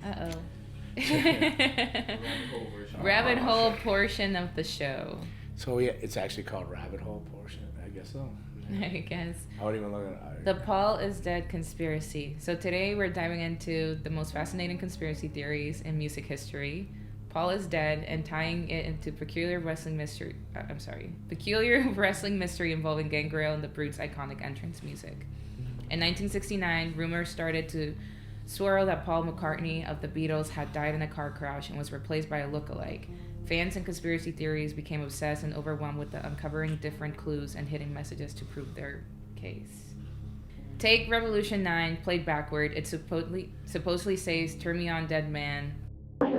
Uh-oh. Rabbit hole Portion of the show. So yeah, it's actually called rabbit hole portion. I guess so. I guess. I wouldn't even look at it. The Paul is dead conspiracy. So today we're diving into the most fascinating conspiracy theories in music history. Paul is dead and tying it into peculiar wrestling mystery. Peculiar wrestling mystery involving Gangrel and the Brute's iconic entrance music. In 1969, rumors started to swirl that Paul McCartney of the Beatles had died in a car crash and was replaced by a look-alike. Fans and conspiracy theories became obsessed and overwhelmed with the uncovering different clues and hidden messages to prove their case. Take Revolution 9, played backward. It supposedly says, "Turn me on, dead man." Then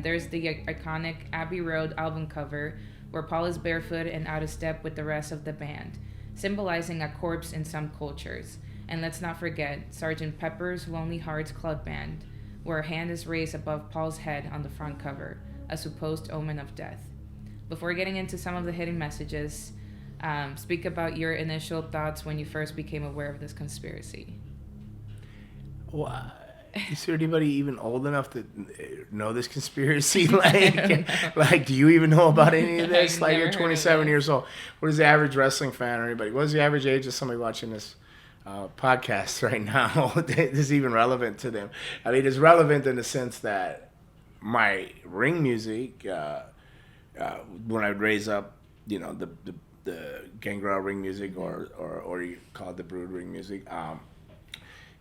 there's the iconic Abbey Road album cover, where Paul is barefoot and out of step with the rest of the band, symbolizing a corpse in some cultures. And let's not forget Sgt. Pepper's Lonely Hearts Club Band, where a hand is raised above Paul's head on the front cover, a supposed omen of death. Before getting into some of the hidden messages, speak about your initial thoughts when you first became aware of this conspiracy. Well, is there anybody even old enough to know this conspiracy? Like, do you even know about any of this? Like, you're 27 years old. What is the average wrestling fan or anybody? What is the average age of somebody watching this podcast right now? This is even relevant to them. I mean, it's relevant in the sense that my ring music, when I'd raise up, the Gangrel ring music or you call it the Brood ring music,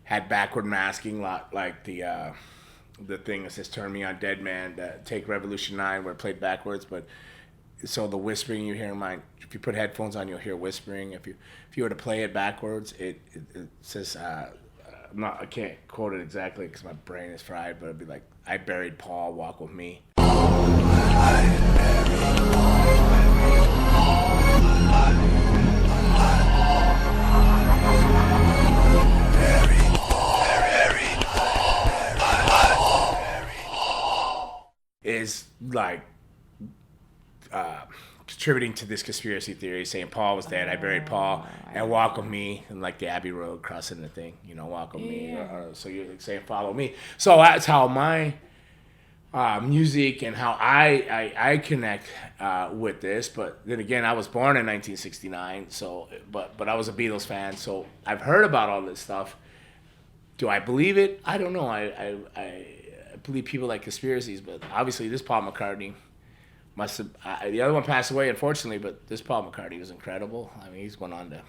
had backward masking, like the thing that says "Turn Me On, Dead Man." Take Revolution 9, where it played backwards, but so the whispering you hear in mine. If you put headphones on, you'll hear whispering. If you were to play it backwards, it says I can't quote it exactly because my brain is fried, but it'd be like, "I buried Paul, walk with me." Is like contributing to this conspiracy theory, saying Paul was dead. I buried Paul, and walk with me, and like the Abbey Road crossing the thing, walk with me. So you're saying follow me. So that's how my music and how I connect with this. But then again, I was born in 1969, so but I was a Beatles fan, so I've heard about all this stuff. Do I believe it? I don't know. I believe people like conspiracies, but obviously this Paul McCartney must have. The other one passed away, unfortunately, but this Paul McCartney was incredible. I mean, he's gone on to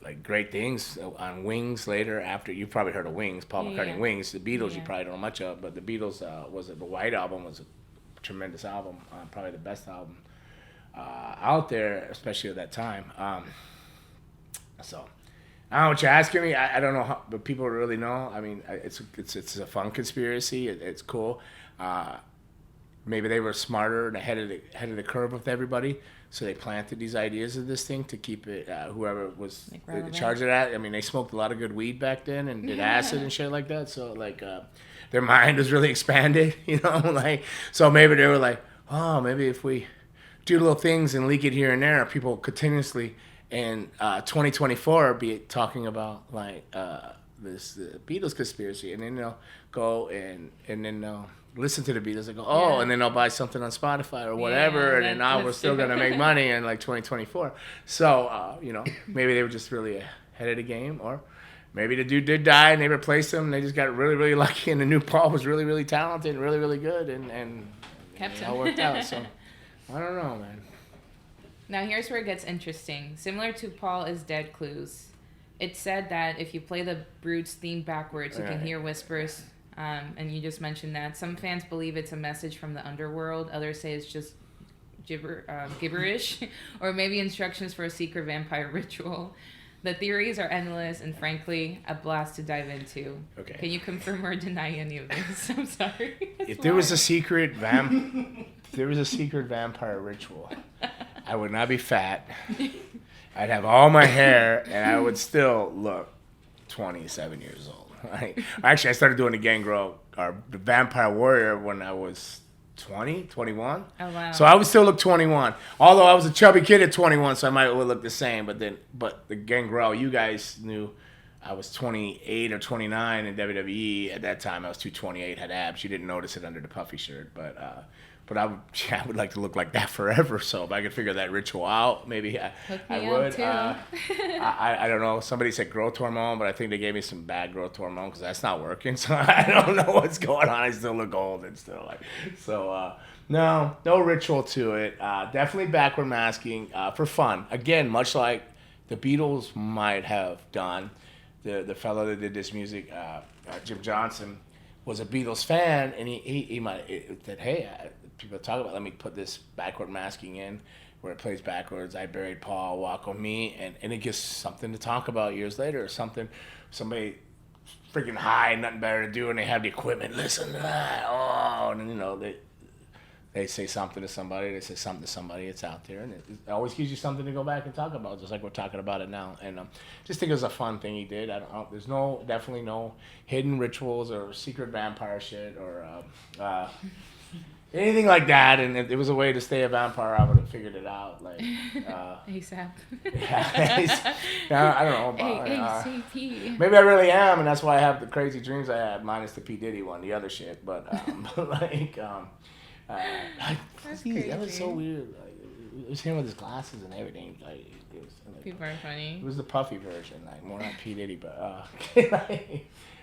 like great things on Wings later. After you've probably heard of Wings, Paul McCartney Wings. The Beatles you probably don't know much of, but the Beatles the White Album was a tremendous album, probably the best album out there, especially at that time. So. I don't know what you're asking me. I don't know how, but people really know. I mean, it's a fun conspiracy. It's cool. Maybe they were smarter and ahead of the curve with everybody, so they planted these ideas of this thing to keep it. Whoever was in charge of that. I mean, they smoked a lot of good weed back then and did acid and shit like that. So their mind was really expanded. So maybe they were like, oh, maybe if we do little things and leak it here and there, people continuously. And 2024 be talking about this Beatles conspiracy, and then they'll go and then they'll listen to the Beatles and go, and then they'll buy something on Spotify or whatever, and then now we're still gonna make money in 2024. So maybe they were just really ahead of the game, or maybe the dude did die and they replaced him. And they just got really really lucky, and the new Paul was really really talented and really really good, and kept it all worked out. So I don't know, man. Now here's where it gets interesting. Similar to Paul is Dead clues, it's said that if you play the Brutes theme backwards, you can hear whispers, and you just mentioned that. Some fans believe it's a message from the underworld. Others say it's just gibberish, or maybe instructions for a secret vampire ritual. The theories are endless and, frankly, a blast to dive into. Okay. Can you confirm or deny any of this? I'm sorry. If there was a secret vampire ritual, I would not be fat. I'd have all my hair, and I would still look 27 years old. Right? Actually, I started doing the Gangrel, or the Vampire Warrior, when I was 20, 21. Oh, wow. So I would still look 21. Although I was a chubby kid at 21, so I might would look the same. But the Gangrel, you guys knew I was 28 or 29 in WWE. At that time, I was 228, had abs. You didn't notice it under the puffy shirt. But I would like to look like that forever. So if I could figure that ritual out, maybe I would. Too. I don't know. Somebody said growth hormone, but I think they gave me some bad growth hormone because that's not working. So I don't know what's going on. I still look old and still like so. No ritual to it. Definitely backward masking for fun. Again, much like the Beatles might have done. The fellow that did this music, Jim Johnson, was a Beatles fan, and he might said, hey, people talk about, let me put this backward masking in where it plays backwards. I buried Paul, walk on me, and it gives something to talk about years later, or somebody freaking high, nothing better to do, and they have the equipment, listen to that, and you know, they say something to somebody, it's out there, and it always gives you something to go back and talk about, just like we're talking about it now. And just think it was a fun thing he did. There's definitely no hidden rituals or secret vampire shit or anything like that. And it was a way to stay a vampire. I would have figured it out. Like ASAP. I don't know about ASAP. Maybe I really am, and that's why I have the crazy dreams I had, minus the P Diddy one, the other shit. But like. That was so weird. Like, it was him with his glasses and everything. Like, it was, like, people are funny. It was the puffy version, like more like P Diddy, but all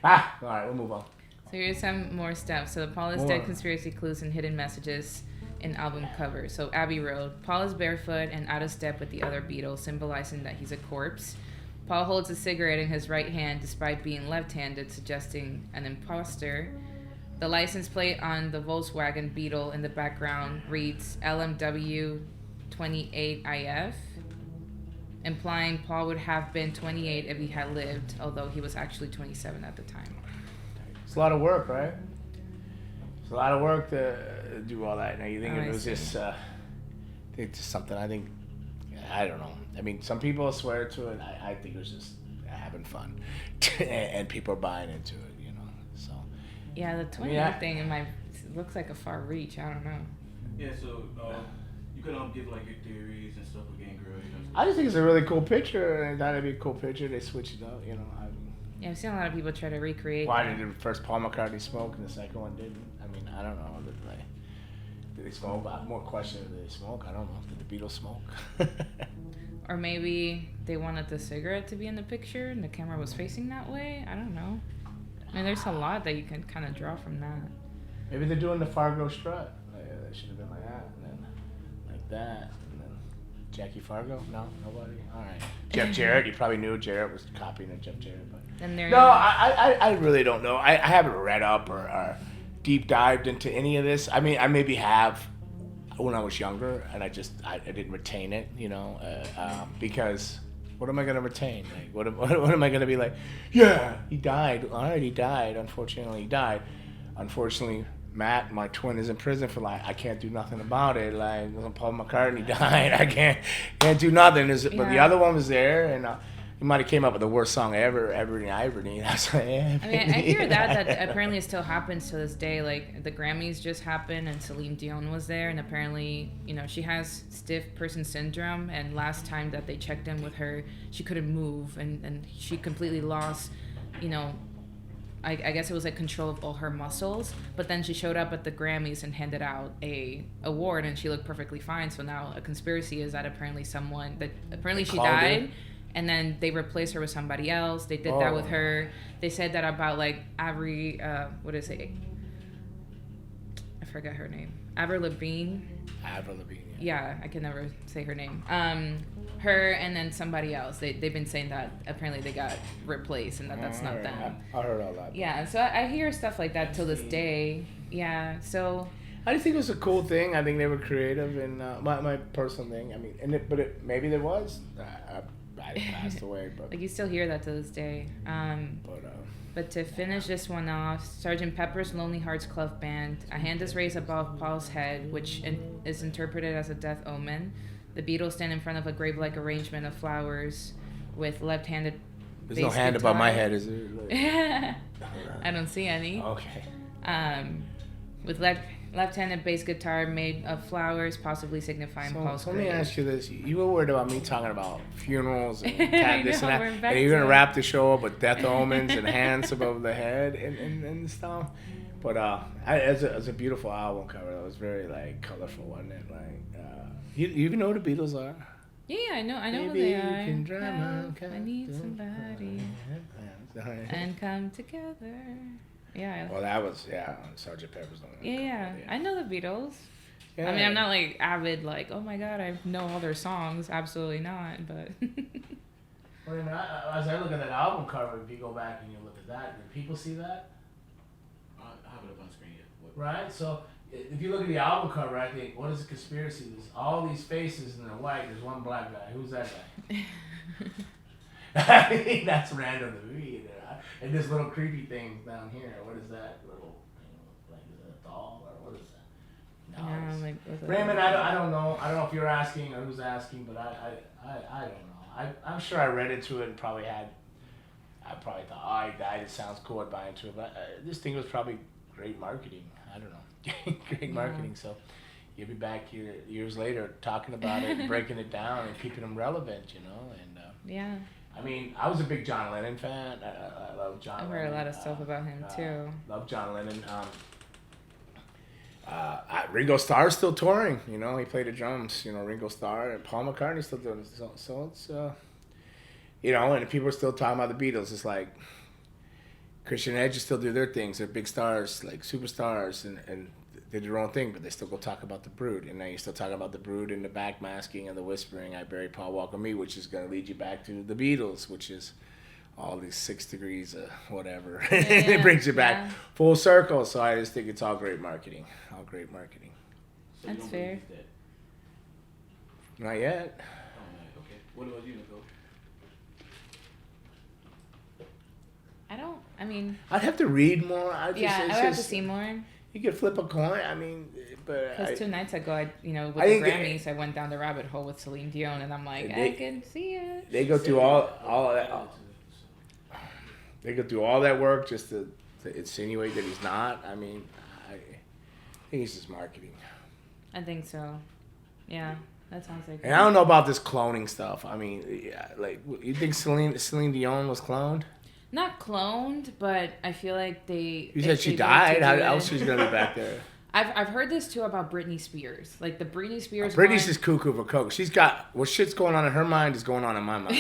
right, we'll move on. So here's some more stuff. So Paul is dead, conspiracy clues and hidden messages in album cover. So Abbey Road. Paul is barefoot and out of step with the other Beatles, symbolizing that he's a corpse. Paul holds a cigarette in his right hand despite being left-handed, suggesting an imposter. The license plate on the Volkswagen Beetle in the background reads LMW 28IF, implying Paul would have been 28 if he had lived, although he was actually 27 at the time. It's a lot of work, right? It's a lot of work to do all that. Now you think it was just something, I don't know. I mean, some people swear to it. I think it was just having fun. And people are buying into it. Yeah, the 28 thing it looks like a far reach. I don't know. Yeah, so you could give like your theories and stuff with Gangrel. I just think it's a really cool picture, and I thought it'd be a cool picture. They switched it up, I've seen a lot of people try to recreate. Why did the first Paul McCartney smoke and the second one didn't? I mean, I don't know. Did they smoke? More questions. Did they smoke? I don't know. Did the Beatles smoke? Or maybe they wanted the cigarette to be in the picture and the camera was facing that way. I don't know. I mean, there's a lot that you can kind of draw from that. Maybe they're doing the Fargo strut. They should have been like that, and then like that, and then Jackie Fargo. No, nobody. All right. Jeff Jarrett. You probably knew Jarrett was copying Jeff Jarrett, but I really don't know. I haven't read up or deep dived into any of this. I mean, I maybe have when I was younger, and I didn't retain it, because. What am I going to retain? Like, what am I going to be like? Yeah, he died. All right, he died. Unfortunately, he died. Unfortunately, Matt, my twin, is in prison for life. I can't do nothing about it. Like, Paul McCartney died. I can't do nothing. But the other one was there, and he might have came up with the worst song ever, Ivory. I was like, I hear that apparently it still happens to this day. Like, the Grammys just happened, and Celine Dion was there, and apparently, she has stiff person syndrome, and last time that they checked in with her, she couldn't move, and she completely lost, I guess it was like control of all her muscles. But then she showed up at the Grammys and handed out a award, and she looked perfectly fine. So now a conspiracy is that apparently she died. And then they replaced her with somebody else. They did that with her. They said that about like Avril, what is it? I forgot her name. Avril Lavigne. Avril Lavigne. Yeah, I can never say her name. Her and then somebody else. They've been saying that apparently they got replaced and that's not them. I heard all that. Yeah, so I hear stuff like that till this day. Yeah, so. I just think it was a cool thing. I think they were creative, and my personal thing. I mean, maybe there was. I passed away, but like you still hear that to this day. But to finish this one off, Sgt. Pepper's Lonely Hearts Club Band. A hand is raised above Paul's head, which is interpreted as a death omen. The Beatles stand in front of a grave-like arrangement of flowers with left-handed. There's no hand above my head, is there? Like, I don't see any. Okay. With Left-handed bass guitar made of flowers, possibly signifying Paul's So let me grave. ask you this: you were worried about me talking about funerals and this know, and we're that, back and you're gonna to- wrap the show up with death omens and hands above the head and stuff. But it's a beautiful album cover. It was very like colorful, wasn't it? Like, you even know who the Beatles are? Yeah, I know who Maybe they you are. can drive Help, my I need car. somebody. And come together. Yeah. Well, that was Sgt. Pepper's Lonely Hearts Club Yeah. Band, I know the Beatles. yeah. I mean, I'm not like avid, like, oh my god, I know all their songs. Absolutely not. But Well, as I look at that album cover, if you go back and you look at that, do people see that? I have it up on screen. Yeah. Right? So if you look at the album cover, I think, what is a conspiracy? There's all these faces and they're white. There's one black guy. Who's that guy? I think that's random to me. And this little creepy thing down here. What is that little? Like, is it a doll or what is that? No. yeah, it's- like, Raymond, I don't know. I don't know if you're asking or who's asking, but I don't know. I'm sure I read into it and probably had. I probably thought, oh, he died. It sounds cool. I'd buy into it. But this thing was probably great marketing. I don't know. Great marketing. So you'll be back here years later talking about it and breaking it down and keeping them relevant, you know. And yeah. I mean, I was a big John Lennon fan. I love John I've Lennon. heard a lot of stuff about him too. Love John Lennon. Ringo Starr's still touring. You know, he played the drums. You know, Ringo Starr and Paul McCartney's still doing it. So it's you know, and people are still talking about the Beatles. It's like Christian and Edge still do their things. They're big stars, like superstars, and they do their own thing, but they still go talk about the Brood. And now you're still talking about the Brood and the backmasking and the whispering, I buried Paul, welcome me, which is going to lead you back to the Beatles, which is all these 6 degrees of whatever. It brings you back full circle. So I just think it's all great marketing. All great marketing. So That's you don't fair. believe that? Not yet. Oh, man. Okay. What about you, Nicole? I mean, I'd have to read more. I would have to see more. You could flip a coin. I mean, but Because 2 nights ago, with I the think Grammys, I went down the rabbit hole with Celine Dion, and I'm like, I can see it. they go through all of that. They go through all that work just to insinuate that he's not. I mean, I think it's just marketing. I think so. Yeah, that sounds like. And I don't know about this cloning stuff. I mean, yeah, like, you think Celine Dion was cloned? Not cloned, but I feel like they. You said she died. How else she's gonna be back there? I've heard this too about Britney Spears. Like the Britney Spears. Britney's one- just cuckoo for coke. She's got what shit's going on in her mind is going on in my mind.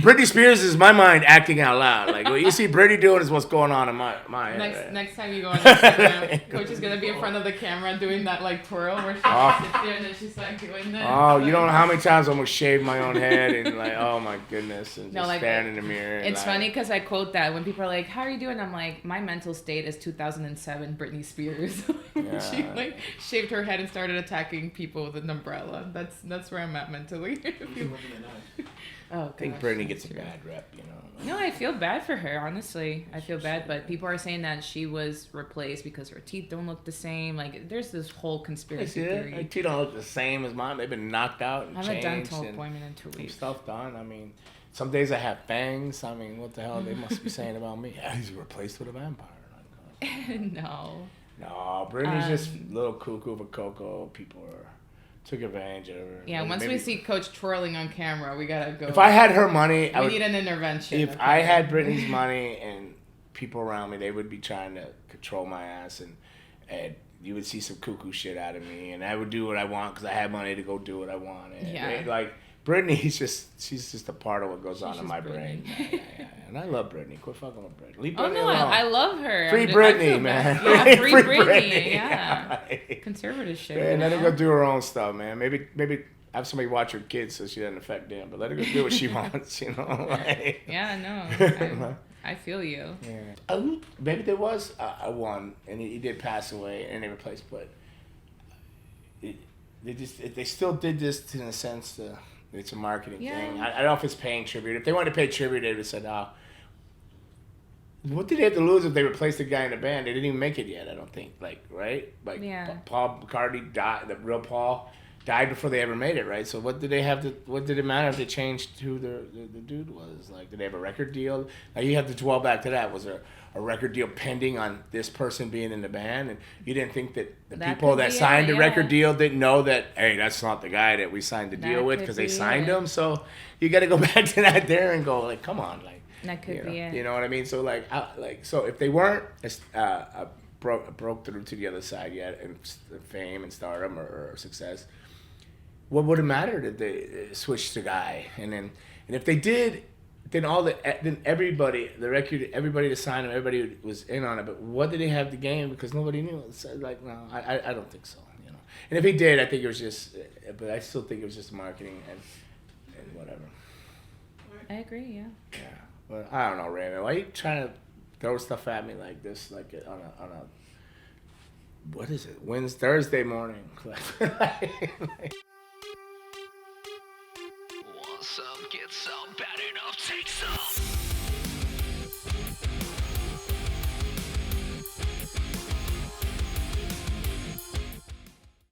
Britney Spears is my mind acting out loud. Like what you see Britney doing is what's going on in my head. Next time you go on Instagram, Coach is gonna be in front of the camera doing that like twirl where she sits there and then she's like doing this. Oh, you don't know how many times I almost shaved my own head and like, oh my goodness, and No, just like, staring in the mirror. And It's like, funny because I quote that when people are like, "How are you doing?" I'm like, "My mental state is 2007 Britney Spears." She Yeah. like shaved her head and started attacking people with an umbrella. That's where I'm at mentally. Oh, I think gosh, Britney that's gets a true. bad rep, you know. No, I feel bad for her. Honestly, I feel bad, but people are saying that she was replaced because her teeth don't look the same. Like, there's this whole conspiracy My theory. teeth don't look the same as mine. They've been knocked out and I have a changed dental and appointment in 2 some weeks. stuff done. I mean, some days I have fangs. I mean, what the hell they must be saying about me? Yeah, he's replaced with a vampire. No. No, Britney's just a little cuckoo for cocoa. People took advantage of her. Yeah, once we see Coach twirling on camera, we gotta go. If I had her money, I we would. need an intervention. If okay? I had Britney's money and people around me, they would be trying to control my ass, and you would see some cuckoo shit out of me, and I would do what I want because I had money to go do what I want. And Yeah. like Britney's she's just a part of what goes on in just my Britney. brain. Yeah. And I love Britney. Quit fucking with Britney. Leave Oh Britney no, alone. I love her. Free I feel Britney, bad. man. Yeah, free Free Britney. Britney. Yeah. Yeah. Conservative shit. And you let her know? go do her own stuff, man. Maybe have somebody watch her kids so she doesn't affect them, but let her go do what she wants, you know. Like, Yeah, no. I feel you. yeah. Maybe there was a one, and he did pass away, and they replaced, but they still did this in a sense. It's a marketing Yeah. thing. I don't know if it's paying tribute. If they wanted to pay tribute, they would have said, what did they have to lose if they replaced the guy in the band? They didn't even make it yet, I don't think. Like, right? Like, Yeah. Paul McCartney died, the real Paul died before they ever made it, right? So what did they have to? What did it matter if they changed who the dude was? Like, did they have a record deal? Now you have to dwell back to that. Was there a record deal pending on this person being in the band? And you didn't think that the That people could that be signed it, the record yeah. deal didn't know that, hey, that's not the guy that we signed the deal That with could because they be signed it. him. So you got to go back to that there and go like, come on, like. That could You be know, it. you know what I mean? So so if they weren't broke through to the other side yet and fame and stardom or success, what would it matter that they switched the guy? And if they did, then everybody to sign him, everybody was in on it. But what did they have to gain? Because nobody knew. It's like, no, I don't think so. You know. And if he did, I think it was just, but I still think it was just marketing and whatever. I agree. Yeah. Yeah. But I don't know, Raymond. Why are you trying to throw stuff at me like this, like on a what is it? Thursday morning. Want some, get some, bad enough, take some.